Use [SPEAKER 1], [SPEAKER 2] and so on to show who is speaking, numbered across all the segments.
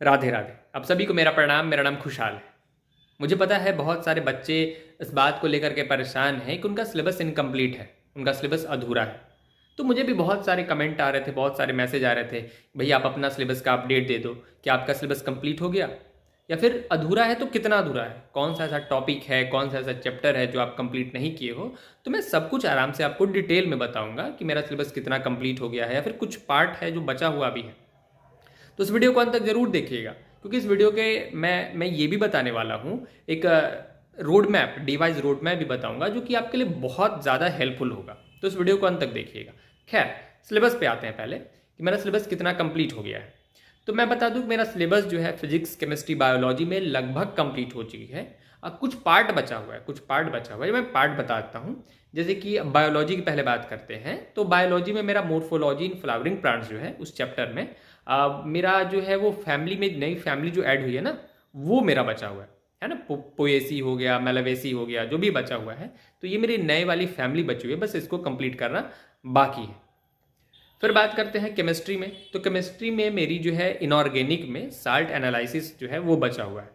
[SPEAKER 1] राधे राधे। आप सभी को मेरा प्रणाम। मेरा नाम खुशहाल है। मुझे पता है बहुत सारे बच्चे इस बात को लेकर के परेशान हैं कि उनका सिलेबस इनकम्प्लीट है, उनका सिलेबस अधूरा है। तो मुझे भी बहुत सारे कमेंट आ रहे थे, बहुत सारे मैसेज आ रहे थे, भैया आप अपना सिलेबस का अपडेट दे दो, क्या आपका सिलेबस कंप्लीट हो गया या फिर अधूरा है तो कितना अधूरा है, कौन सा ऐसा टॉपिक है, कौन सा ऐसा चैप्टर है जो आप कंप्लीट नहीं किए हो। तो मैं सब कुछ आराम से आपको डिटेल में बताऊंगा कि मेरा सिलेबस कितना कंप्लीट हो गया है या फिर कुछ पार्ट है जो बचा हुआ भी है। तो इस वीडियो को अंत तक जरूर देखिएगा, क्योंकि इस वीडियो के मैं ये भी बताने वाला हूँ, एक road map, device road map भी बताऊंगा जो कि आपके लिए बहुत ज़्यादा हेल्पफुल होगा। तो इस वीडियो को अंत तक देखिएगा। खैर, सिलेबस पे आते हैं पहले कि मेरा सिलेबस कितना कंप्लीट हो गया है। तो मैं बता दूं कि मेरा सिलेबस जो है फिजिक्स, केमिस्ट्री, बायोलॉजी में लगभग कंप्लीट हो चुकी है। अब कुछ पार्ट बचा हुआ है, कुछ पार्ट बचा हुआ है। मैं पार्ट बताता हूँ। जैसे कि बायोलॉजी की पहले बात करते हैं, तो बायोलॉजी में मेरा मोर्फोलॉजी इन फ्लावरिंग प्लांट्स जो है उस चैप्टर में मेरा जो है वो फैमिली में नई फैमिली जो ऐड हुई है ना, वो मेरा बचा हुआ है ना। पोएसी हो गया, मेलावेसी हो गया, जो भी बचा हुआ है, तो ये मेरी नए वाली फैमिली बची हुई है, बस इसको कंप्लीट करना बाकी है। फिर बात करते हैं केमिस्ट्री में। तो केमिस्ट्री में मेरी जो है इनऑर्गेनिक में साल्ट एनालिसिस जो है वो बचा हुआ है,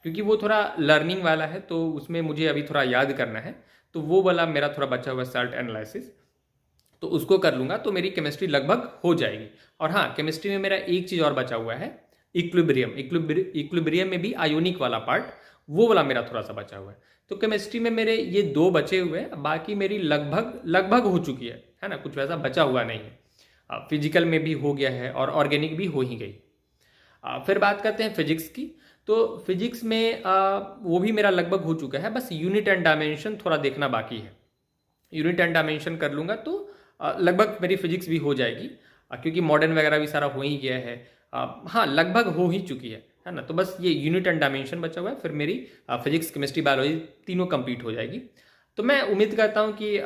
[SPEAKER 1] क्योंकि वो थोड़ा लर्निंग वाला है, तो उसमें मुझे अभी थोड़ा याद करना है। तो वो वाला मेरा थोड़ा बचा हुआ है साल्ट एनालिसिस, तो उसको कर लूँगा तो मेरी केमिस्ट्री लगभग हो जाएगी। और हाँ, केमिस्ट्री में मेरा एक चीज़ और बचा हुआ है, इक्विलिब्रियम। इक्विलिब्रियम में भी आयोनिक वाला पार्ट, वो वाला मेरा थोड़ा सा बचा हुआ है। तो केमिस्ट्री में मेरे ये दो बचे हुए हैं, बाकी मेरी लगभग लगभग हो चुकी है ना, कुछ वैसा बचा हुआ नहीं है। फिजिकल में भी हो गया है और ऑर्गेनिक भी हो ही गई। फिर बात करते हैं फिजिक्स की। तो फिजिक्स में वो भी मेरा लगभग हो चुका है, बस यूनिट एंड डायमेंशन थोड़ा देखना बाकी है। यूनिट एंड डायमेंशन कर लूँगा तो लगभग मेरी फिजिक्स भी हो जाएगी, क्योंकि मॉडर्न वगैरह भी सारा हो ही गया है। हाँ, लगभग हो ही चुकी है ना। तो बस ये यूनिट एंड डायमेंशन बचा हुआ है, फिर मेरी फिजिक्स, केमिस्ट्री, बायोलॉजी तीनों कंप्लीट हो जाएगी। तो मैं उम्मीद करता हूँ कि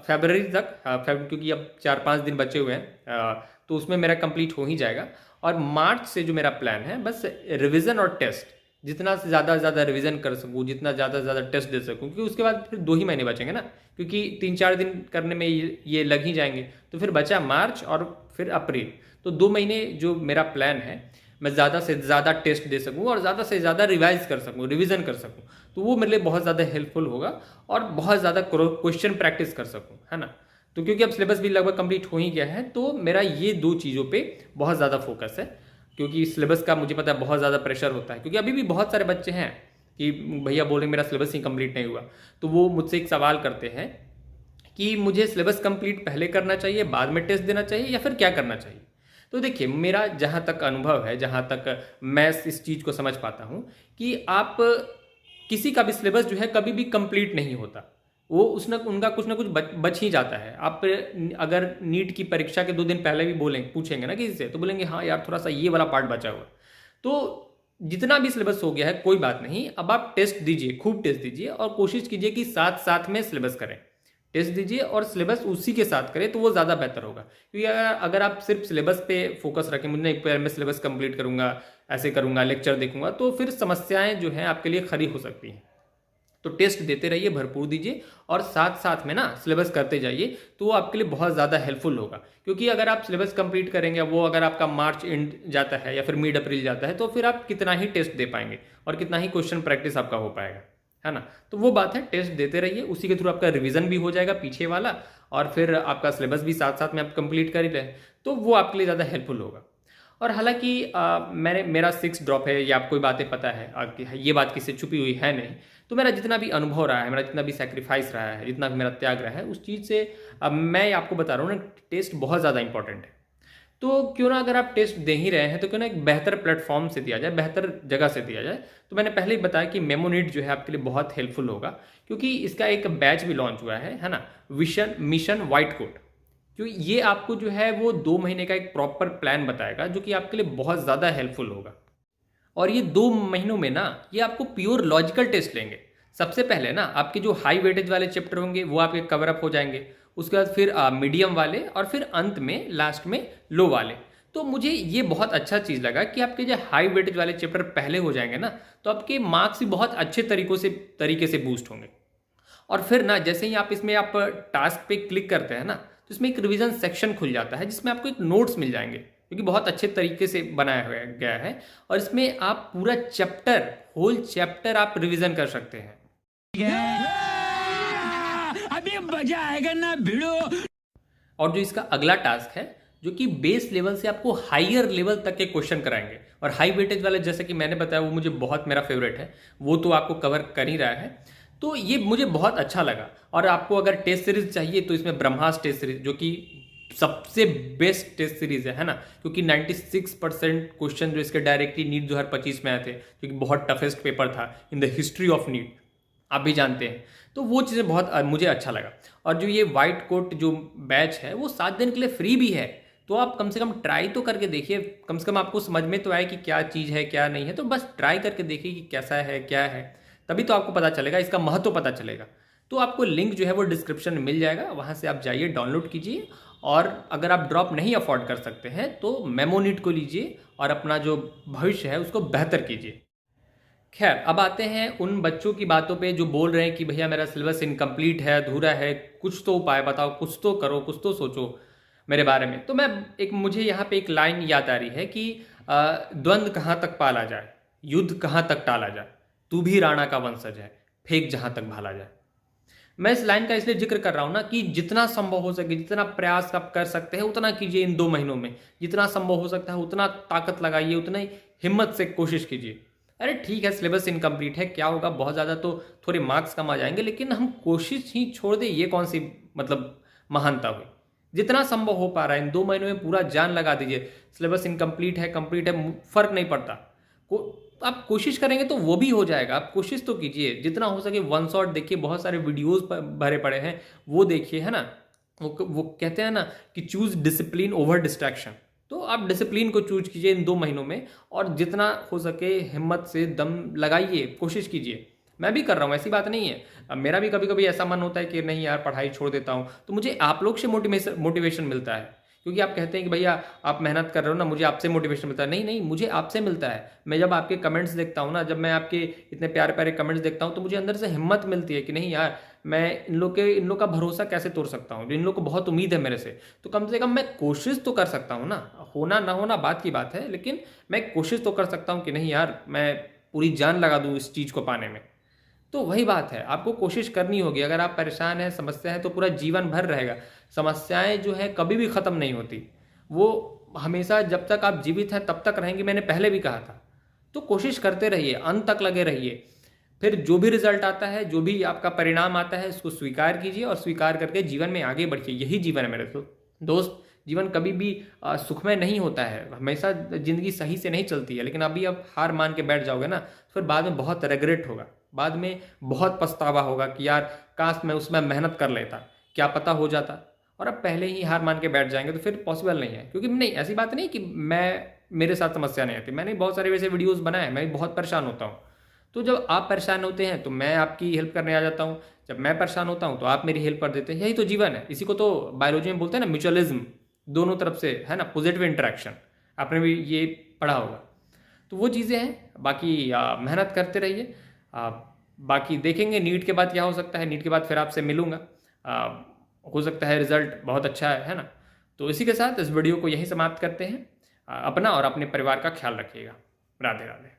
[SPEAKER 1] फरवरी तक, क्योंकि अब 4-5 दिन बचे हुए हैं, तो उसमें मेरा कंप्लीट हो ही जाएगा। और मार्च से जो मेरा प्लान है, बस रिवीजन और टेस्ट, जितना से ज़्यादा रिवीजन कर सकूँ, जितना ज़्यादा टेस्ट दे सकूँ, क्योंकि उसके बाद फिर 2 ही महीने बचेंगे ना, क्योंकि 3-4 दिन करने में ये लग ही जाएंगे। तो फिर बचा मार्च और फिर अप्रैल, तो 2 महीने जो मेरा प्लान है, मैं ज़्यादा से ज़्यादा टेस्ट दे सकूँ और ज़्यादा से ज़्यादा रिवाइज कर सकूँ, रिवीजन कर सकूँ, तो वो मेरे लिए बहुत ज़्यादा हेल्पफुल होगा और बहुत ज़्यादा क्वेश्चन प्रैक्टिस कर सकूँ, है ना। तो क्योंकि अब सिलेबस भी लगभग कंप्लीट हो ही गया है, तो मेरा ये 2 चीज़ों पे बहुत ज़्यादा फोकस है, क्योंकि सिलेबस का मुझे पता है बहुत ज़्यादा प्रेशर होता है, क्योंकि अभी भी बहुत सारे बच्चे हैं कि भैया बोले मेरा सिलेबस ही कंप्लीट नहीं हुआ। तो वो मुझसे एक सवाल करते हैं कि मुझे सिलेबस कंप्लीट पहले करना चाहिए, बाद में टेस्ट देना चाहिए, या फिर क्या करना चाहिए। तो देखिए, मेरा जहाँ तक अनुभव है, जहाँ तक मैं इस चीज़ को समझ पाता हूँ कि आप किसी का भी सिलेबस जो है कभी भी कंप्लीट नहीं होता, वो उनका कुछ ना कुछ बच ही जाता है। आप अगर नीट की परीक्षा के 2 दिन पहले भी पूछेंगे ना किसी से, तो बोलेंगे हाँ यार थोड़ा सा ये वाला पार्ट बचा हुआ है। तो जितना भी सिलेबस हो गया है कोई बात नहीं, अब आप टेस्ट दीजिए, खूब टेस्ट दीजिए और कोशिश कीजिए कि साथ साथ में सिलेबस करें। टेस्ट दीजिए और सिलेबस उसी के साथ करें, तो वो ज़्यादा बेहतर होगा। क्योंकि अगर आप सिर्फ सिलेबस पे फोकस रखें, मुझे नहीं पहले मैं सिलेबस कंप्लीट करूंगा, ऐसे करूंगा, लेक्चर देखूंगा, तो फिर समस्याएं जो हैं आपके लिए खड़ी हो सकती हैं। तो टेस्ट देते रहिए, भरपूर दीजिए और साथ साथ में ना सिलेबस करते जाइए, तो वो आपके लिए बहुत ज़्यादा हेल्पफुल होगा। क्योंकि अगर आप सिलेबस कंप्लीट करेंगे, वो अगर आपका मार्च एंड जाता है या फिर मिड अप्रैल जाता है, तो फिर आप कितना ही टेस्ट दे पाएंगे और कितना ही क्वेश्चन प्रैक्टिस आपका हो पाएगा, है ना। तो वो बात है, टेस्ट देते रहिए, उसी के थ्रू आपका रिवीजन भी हो जाएगा पीछे वाला, और फिर आपका सिलेबस भी साथ साथ में आप कंप्लीट कर ही रहे, तो वो आपके लिए ज़्यादा हेल्पफुल होगा। और हालांकि मेरा 6 ड्रॉप है, ये आपको बातें पता है, ये बात किसी छुपी हुई है नहीं। तो मेरा जितना भी अनुभव रहा है, मेरा जितना भी सेक्रीफाइस रहा है, जितना भी मेरा त्याग रहा है, उस चीज़ से मैं आपको बता रहा हूँ ना, टेस्ट बहुत ज़्यादा इंपॉर्टेंट है। तो क्यों ना, अगर आप टेस्ट दे ही रहे हैं, तो क्यों ना एक बेहतर प्लेटफॉर्म से दिया जाए, बेहतर जगह से दिया जाए। तो मैंने पहले ही बताया कि मेमोनीट जो है आपके लिए बहुत हेल्पफुल होगा, क्योंकि इसका एक बैच भी लॉन्च हुआ है ना, मिशन व्हाइट कोट। जो ये आपको जो है वो 2 महीने का एक प्रॉपर प्लान बताएगा, जो कि आपके लिए बहुत ज़्यादा हेल्पफुल होगा। और ये 2 महीनों में ना, ये आपको प्योर लॉजिकल टेस्ट लेंगे। सबसे पहले ना आपके जो हाई वेटेज वाले चैप्टर होंगे वो आपके कवर अप हो जाएंगे, उसके बाद फिर मीडियम वाले, और फिर अंत में लास्ट में लो वाले। तो मुझे ये बहुत अच्छा चीज़ लगा कि आपके जो हाई वेटेज वाले चैप्टर पहले हो जाएंगे ना, तो आपके मार्क्स भी बहुत अच्छे तरीके से बूस्ट होंगे। और फिर ना जैसे ही आप इसमें टास्क पे क्लिक करते हैं ना, तो इसमें एक रिवीजन सेक्शन खुल जाता है, जिसमें आपको एक नोट्स मिल जाएंगे, क्योंकि बहुत अच्छे तरीके से बनाया हुआ गया है और इसमें आप पूरा चैप्टर, होल चैप्टर आप रिवीजन कर सकते हैं।
[SPEAKER 2] अभी मजा आएगा ना भिड़ो।
[SPEAKER 1] और जो इसका अगला टास्क है, जो कि बेस लेवल से आपको हायर लेवल तक के क्वेश्चन कराएंगे, और हाई वेटेज वाले जैसे कि मैंने बताया वो मुझे बहुत मेरा फेवरेट है, वो तो आपको कवर कर ही रहा है। तो ये मुझे बहुत अच्छा लगा। और आपको अगर टेस्ट सीरीज चाहिए तो इसमें ब्रह्मास्त्र टेस्ट सीरीज, जो कि सबसे बेस्ट टेस्ट सीरीज है ना, क्योंकि 96% क्वेश्चन जो इसके डायरेक्टली नीट 2025 में आए थे, जो कि बहुत टफेस्ट पेपर था in the history of NEET, आप भी जानते हैं। तो वो चीज़ें बहुत मुझे अच्छा लगा। और जो ये वाइट कोट जो बैच है वो 7 दिन के लिए फ्री भी है, तो आप कम से कम ट्राई तो करके देखिए, कम से कम आपको समझ में तो आए कि क्या चीज़ है क्या नहीं है। तो बस ट्राई करके देखिए कि कैसा है क्या है, तभी तो आपको पता चलेगा, इसका महत्व पता चलेगा। तो आपको लिंक जो है वो डिस्क्रिप्शन में मिल जाएगा, वहाँ से आप जाइए, डाउनलोड कीजिए। और अगर आप ड्रॉप नहीं अफोर्ड कर सकते हैं तो मेमोनीट को लीजिए और अपना जो भविष्य है उसको बेहतर कीजिए। खैर, अब आते हैं उन बच्चों की बातों पे जो बोल रहे हैं कि भैया मेरा सिलेबस इनकम्प्लीट है, अधूरा है, कुछ तो उपाय बताओ, कुछ तो करो, कुछ तो सोचो मेरे बारे में। तो मुझे यहाँ पे एक लाइन याद आ रही है कि द्वंद्व कहाँ तक पाला जाए, युद्ध कहाँ तक टाला जाए, तू भी राणा का वंशज है, फेंक जहाँ तक भाला जाए। मैं इस लाइन का इसलिए जिक्र कर रहा हूँ ना कि जितना संभव हो सके, जितना प्रयास आप कर सकते हैं उतना कीजिए इन 2 महीनों में, जितना संभव हो सकता है उतना ताकत लगाइए, उतना ही हिम्मत से कोशिश कीजिए। अरे ठीक है, सिलेबस इनकम्प्लीट है, क्या होगा, बहुत ज़्यादा तो थोड़े मार्क्स कम आ जाएंगे, लेकिन हम कोशिश ही छोड़ दें, ये कौन सी मतलब महानता हुई। जितना संभव हो पा रहा है इन 2 महीनों में पूरा जान लगा दीजिए। सिलेबस इनकम्प्लीट है, कंप्लीट है, फर्क नहीं पड़ता। आप कोशिश करेंगे तो वो भी हो जाएगा। आप कोशिश तो कीजिए, जितना हो सके वन शॉट देखिए, बहुत सारे वीडियोस भरे पड़े हैं, वो देखिए, है ना। वो कहते हैं ना कि चूज डिसिप्लिन ओवर डिस्ट्रैक्शन। तो आप डिसिप्लिन को चूज कीजिए इन 2 महीनों में, और जितना हो सके हिम्मत से दम लगाइए, कोशिश कीजिए। मैं भी कर रहा हूँ, ऐसी बात नहीं है। अब मेरा भी कभी कभी ऐसा मन होता है कि नहीं यार पढ़ाई छोड़ देता हूँ, तो मुझे आप लोग से मोटिवेशन मिलता है, क्योंकि आप कहते हैं कि भैया आप मेहनत कर रहे हो ना, मुझे आपसे मोटिवेशन मिलता है। नहीं नहीं, मुझे आपसे मिलता है। मैं जब आपके कमेंट्स देखता हूँ ना, जब मैं आपके इतने प्यारे प्यारे कमेंट्स देखता हूँ, तो मुझे अंदर से हिम्मत मिलती है कि नहीं यार, मैं इन लोग का भरोसा कैसे तोड़ सकता हूँ, इन लोग को बहुत उम्मीद है मेरे से कम मैं कोशिश तो कर सकता हूँ ना। होना ना होना बात की बात है, लेकिन मैं कोशिश तो कर सकता हूँ कि नहीं यार, मैं पूरी जान लगा दूँ इस चीज़ को पाने में। तो वही बात है, आपको कोशिश करनी होगी। अगर आप परेशान हैं, समस्या है, तो पूरा जीवन भर रहेगा। समस्याएं जो है कभी भी ख़त्म नहीं होती, वो हमेशा जब तक आप जीवित हैं तब तक रहेंगी, मैंने पहले भी कहा था। तो कोशिश करते रहिए, अंत तक लगे रहिए। फिर जो भी रिजल्ट आता है, जो भी आपका परिणाम आता है, उसको स्वीकार कीजिए और स्वीकार करके जीवन में आगे बढ़िए। यही जीवन है मेरे दोस्त। जीवन कभी भी सुखमय नहीं होता है, हमेशा ज़िंदगी सही से नहीं चलती है। लेकिन अभी आप हार मान के बैठ जाओगे ना, फिर बाद में बहुत रिग्रेट होगा, बाद में बहुत पछतावा होगा कि यार काश मैं उसमें मेहनत कर लेता, क्या पता हो जाता। और अब पहले ही हार मान के बैठ जाएंगे तो फिर पॉसिबल नहीं है। क्योंकि नहीं, ऐसी बात नहीं कि मेरे साथ समस्या नहीं आती, मैंने बहुत सारे वैसे वीडियोस बनाए, मैं भी बहुत परेशान होता हूँ। तो जब आप परेशान होते हैं तो मैं आपकी हेल्प करने आ जाता हूँ, जब मैं परेशान होता हूँ तो आप मेरी हेल्प कर देते हैं। यही तो जीवन है। इसी को तो बायोलॉजी में बोलते हैं ना, म्यूचुअलिज्म, दोनों तरफ से, है ना, पॉजिटिव इंटरेक्शन। आपने भी ये पढ़ा होगा। तो वो चीज़ें हैं। बाकी मेहनत करते रहिए। बाकी देखेंगे नीट के बाद क्या हो सकता है। नीट के बाद फिर आपसे मिलूंगा, हो सकता है रिजल्ट बहुत अच्छा है ना। तो इसी के साथ इस वीडियो को यहीं समाप्त करते हैं। अपना और अपने परिवार का ख्याल रखिएगा। राधे राधे।